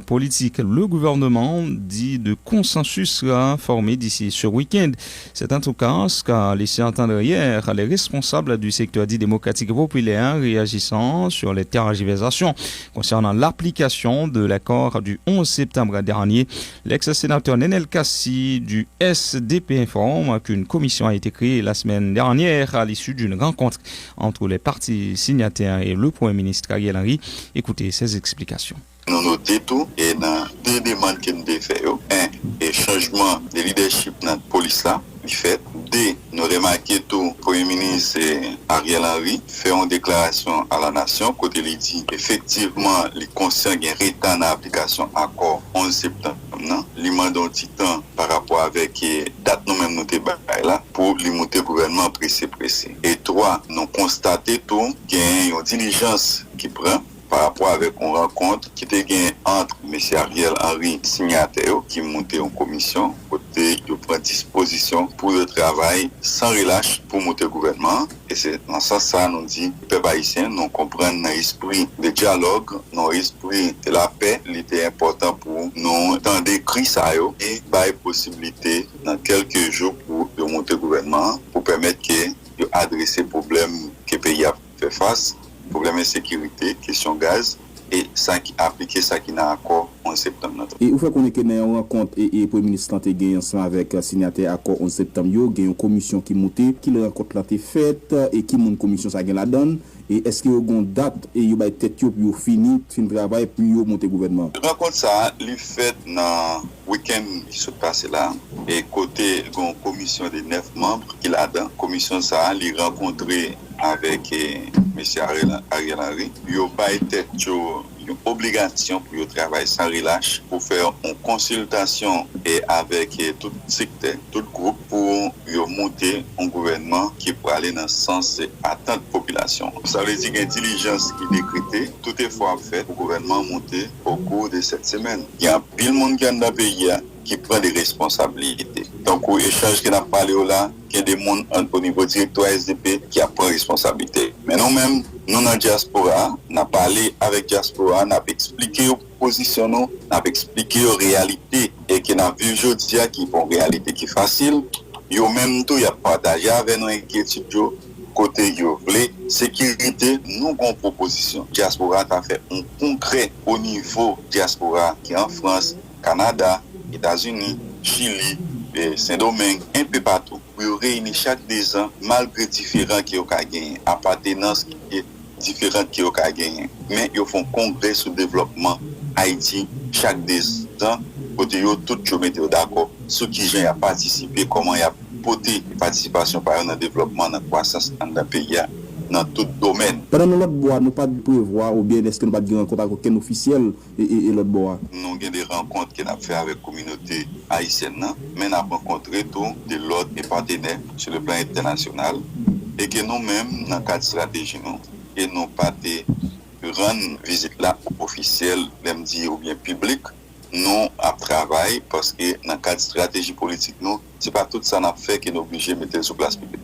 politique. Le gouvernement dit de consensus sera formé d'ici ce week-end. C'est en tout cas ce qu'a laissé entendre hier les responsables du secteur dit démocratique populaire réagissant sur les tergiversations concernant l'application de l'accord du 11 septembre dernier. L'ex-sénateur Nenel Kassi du SDP informe qu'une commission a été créée la semaine dernière à l'issue d'une rencontre entre les partis signataires et le Premier ministre Ariel Henry. Écoutez ses explications. Nous notons tout et dans deux demandes que nous avons fait. Un, et changement de leadership dans la police là, il fait. Deux, nous remarquons tout, le Premier ministre Ariel Henry fait une déclaration à la nation, côté il dit effectivement, les conscients ont retard dans l'application accord 11 septembre. Il m'a donné un temps par rapport avec date nous-mêmes nous là pour les monter gouvernement pressé. Et trois, nous constatons tout qu'il y a une diligence qui prend par rapport avec une rencontre qui était gagnée entre M. Ariel Henry, signataire, qui montait en commission, côté il prend disposition pour le travail sans relâche pour monter le gouvernement. Et c'est dans ça nous dit, les peuples haïtiens, nous comprenons l'esprit de dialogue, l'esprit de la paix, il était important pour nous entendre écrit ça et par possibilité dans quelques jours pour monter le gouvernement, pour permettre de adresser les problèmes que le pays a fait face. Problème de sécurité, question gaz, et ça qui appliqué ça qui n'a accord en septembre. Et vous faites qu'on est que dans une rencontre et le Premier ministre a gagné ensemble avec signataire accord en septembre, il y a une commission qui monte, qui la rencontre là été faite et qui monte commission ça gagne la donne. Et est-ce qu'il y a une date et il y a peut-être pour finir le travail pour monter le gouvernement? La rencontre ça, il fait dans le week-end qui se passe là. Et côté une commission de 9 membres qui l'a dans. Commission ça, il rencontré avec M. Ariel Henry. Il n'y a pas été une obligation pour travailler sans relâche, pour faire une consultation et avec tout secteur, tout groupe pour monter un gouvernement qui peut aller dans le sens attendre la population. Ça veut dire qu'intelligence qui est décrétée, tout est fait pour le gouvernement monter au cours de cette semaine. Il y a pile de monde qui est dans le pays qui prend des responsabilités. Donc, au échange qu'on a parlé là, il y a des gens au niveau directoire SDP qui a pris responsabilité. Mais nous-mêmes, nous dans la diaspora, on a parlé avec la diaspora, on a expliqué aux positions, on a expliqué aux réalités et qu'on a vu aujourd'hui qui est une réalité qui est facile. Yo même tout, il y a partagé avec nos inquiétudes. Côté yo voulez sécurité, nous avons une proposition. Diaspora a fait un concret au niveau diaspora qui est en France, Canada, États-Unis, Chili, Saint-Domingue, un peu partout. Pour réunir chaque 2 ans, malgré différents qui ont gagné, appartenance qui est différente qui ont gagné. Mais ils font congrès sur le développement Haïti chaque 2 ans. Côté yo tout le monde d'accord. Ceux qui ont participé, comment il y a porté participation par un développement, dans la croissance dans le pays. Dans tout domaine. Pendant l'autre bois, nous pas de prévoir ou bien est-ce que nous pas de rencontre avec aucun officiel et l'autre bois? Nous avons des rencontres qu'on a fait avec la communauté haïtienne, mais nous avons rencontré tous des autres partenaires sur le plan international et que nous-mêmes, dans le cadre de stratégie, nous n'avons pas de rendre visite là officielle, même dire ou bien public. Nous avons travaillé parce que dans le cadre de stratégie politique, nous, ce n'est pas tout ça qu'on a fait qui est obligé de mettre sur place publique.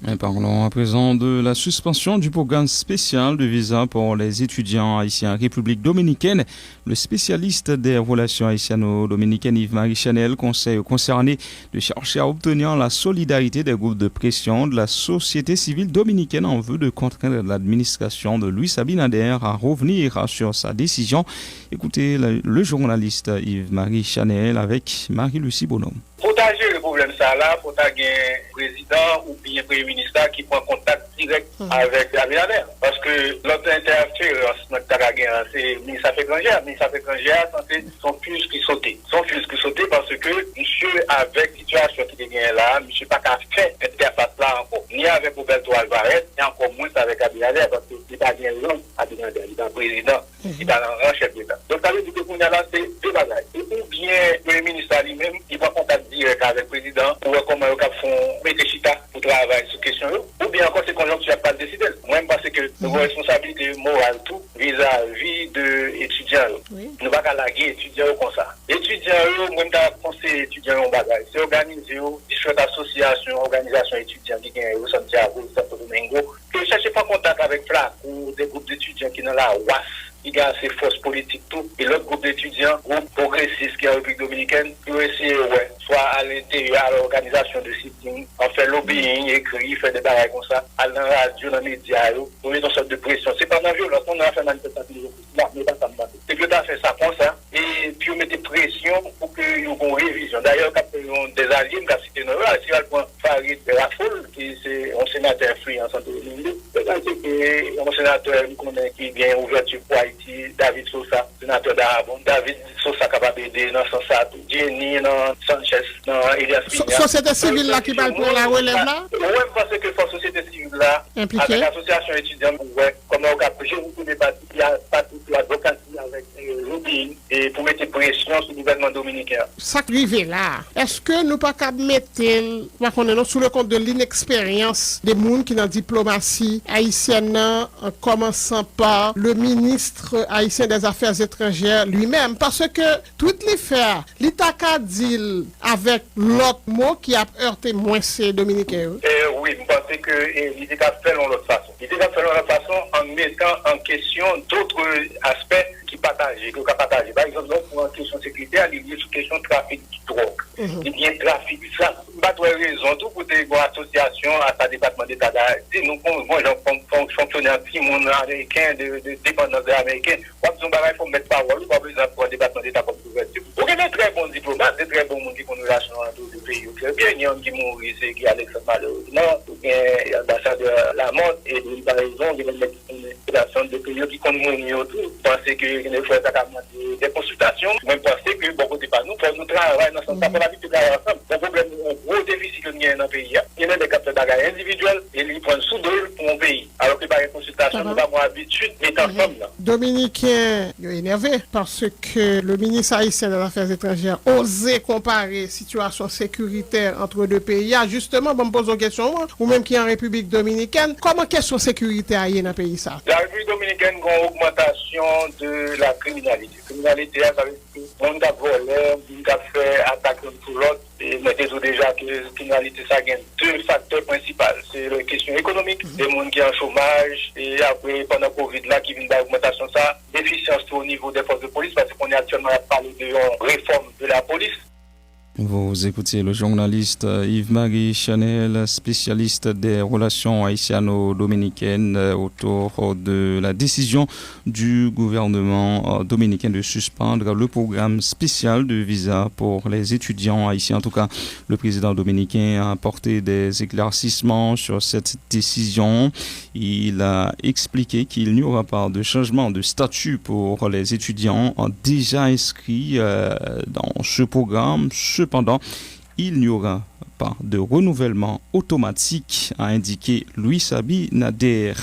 Et parlons à présent de la suspension du programme spécial de visa pour les étudiants haïtiens en République dominicaine. Le spécialiste des relations haïtiano-dominicaines Yves-Marie Chanel conseille aux concernés de chercher à obtenir la solidarité des groupes de pression de la société civile dominicaine en vue de contraindre l'administration de Luis Abinader à revenir sur sa décision. Écoutez le journaliste Yves-Marie Chanel avec Marie-Lucie Bonhomme. Pour gérer le problème ça là, pour un président ou bien premier ministre qui prend contact direct avec Abinader. Parce que l'autre interférence c'est le ministre des Affaires étrangères, son fils qui sautait. Parce que monsieur, avec la situation qui est bien là, monsieur n'a pas fait interface là encore. Ni avec Roberto Alvarez, ni encore moins avec Abinader, parce qu'il n'est pas bien long, Abinader, il est un président, il est un chef d'État. Donc ça veut dire que qu'on a là, c'est deux bagages. Ou bien le premier ministre lui-même, il prend contact direct avec le président pour voir comment ils font mettre chita pour travailler sur question ou bien encore c'est conjoncture pas décidé. Moi je pense que nos responsabilités morales tout vis-à-vis de étudiants. Nous pas laguer étudiants comme ça. Étudiants moi je conseille étudiants en bagage. C'est organiser différentes associations, organisations étudiantes qui gagnent au Santiago, Santo Domingo, que cherchez pas contact avec FLAC ou des groupes d'étudiants qui dans la WAS il y a ces forces politiques tout, et l'autre groupe d'étudiants, groupe progressiste qui est en République dominicaine, pour essayer, soit à l'intérieur, à l'organisation de sitting, en fait lobbying, écrit, faire des barrages comme ça, à la radio, dans les médias, pour mettre une sorte de pression. C'est pas dans la violence, on a fait une manifestation, mais pas ça. C'est que tu as fait ça comme ça, et puis on met des pressions pour qu'il y ait une révision. D'ailleurs, quand des alliés, quand c'était normal, si on Farid de la Foule, qui est un sénateur influent en santé de l'Inde, c'est un sénateur qui vient ouverture pour Haïti, David Sosa, sénateur d'Arabon, David Sosa capable d'aider dans son sac, Jenny, dans Sanchez, dans Elias Pina. Société civile là qui parle pour la relève là? Oui, parce que la société civile là, impliquée, avec l'association étudiante, comment on a pu débattre, il y a pas toute l'advocatie avec lobbying et pour mettre pression sur le gouvernement dominicain. Ça privé là, est-ce que nous pas qu'à mettre sous le compte de l'inexpérience des gens qui dans la diplomatie haïtienne, en commençant par le ministre haïtien des Affaires étrangères lui-même, parce que toutes les faits, l'État a dit avec l'autre mot qui a heurté moins ces Dominicains. Oui, je pense que l'État a fait de l'autre façon. L'État a fait de l'autre façon en mettant en question d'autres aspects qui partagent, qu'on a partagé. Par exemple, pour une question sécuritaire, il y a une question de trafic de drogue. Il y a un trafic, ça, pas de raison, tout pour des associations à sa département d'État d'Haïti. Nous, moi, j'ai fonctionné un petit monde américain, de dépendance américaine. Moi, il faut mettre parole, pas besoin pour un département d'État comme couverture. Il y a des très bons diplomates, des très bons monde qui ont une relation entre les pays. Bien, il y a un qui mourit, c'est qui Alexandre malheureusement, il y a l'ambassadeur Lamotte, et par exemple, il y a une relation de pays qui comptent moins tout. Pensez que il faut des consultations. Même penser que beaucoup de pas nous, nous travaillons dans ce sens, pour la vie de travailler ensemble. Le problème, un gros déficit que nous avons dans le pays. Il y a des capteurs d'agrément individuels et ils prennent sous deux pour un pays. Alors que par une consultation, nous avons l'habitude d'être ensemble. Dominicain, il est énervé parce que le ministre haïtien des Affaires étrangères osait comparer situation sécuritaire entre deux pays. Justement, bon, me pose une question, ou même qui est en République dominicaine, comment question sécuritaire aille dans le pays ça? La République dominicaine a une augmentation de la criminalité. La criminalité, ça veut dire que on a volé, on a fait attaque pour l'autre. Et mettez-vous déjà que la criminalité, ça gagne deux facteurs principaux. C'est la question économique, des gens qui ont un chômage, et après, pendant Covid, là, qui vient d'augmentation, ça, déficience au niveau des forces de police, parce qu'on est actuellement à parler de réforme de la police. Vous écoutez le journaliste Yves-Marie Chanel, spécialiste des relations haïtiano-dominicaines autour de la décision du gouvernement dominicain de suspendre le programme spécial de visa pour les étudiants haïtiens. En tout cas, le président dominicain a apporté des éclaircissements sur cette décision. Il a expliqué qu'il n'y aura pas de changement de statut pour les étudiants déjà inscrits dans ce programme. Cependant, il n'y aura pas de renouvellement automatique, a indiqué Louis Abinader.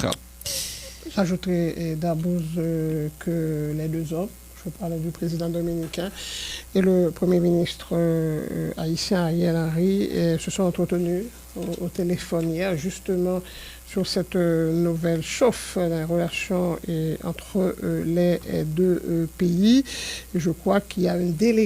J'ajouterai d'abord que les deux hommes, je parle du président dominicain et le premier ministre haïtien Ariel Henry, se sont entretenus au téléphone hier, justement sur cette nouvelle chauffe la relation entre les deux pays. Je crois qu'il y a une délégation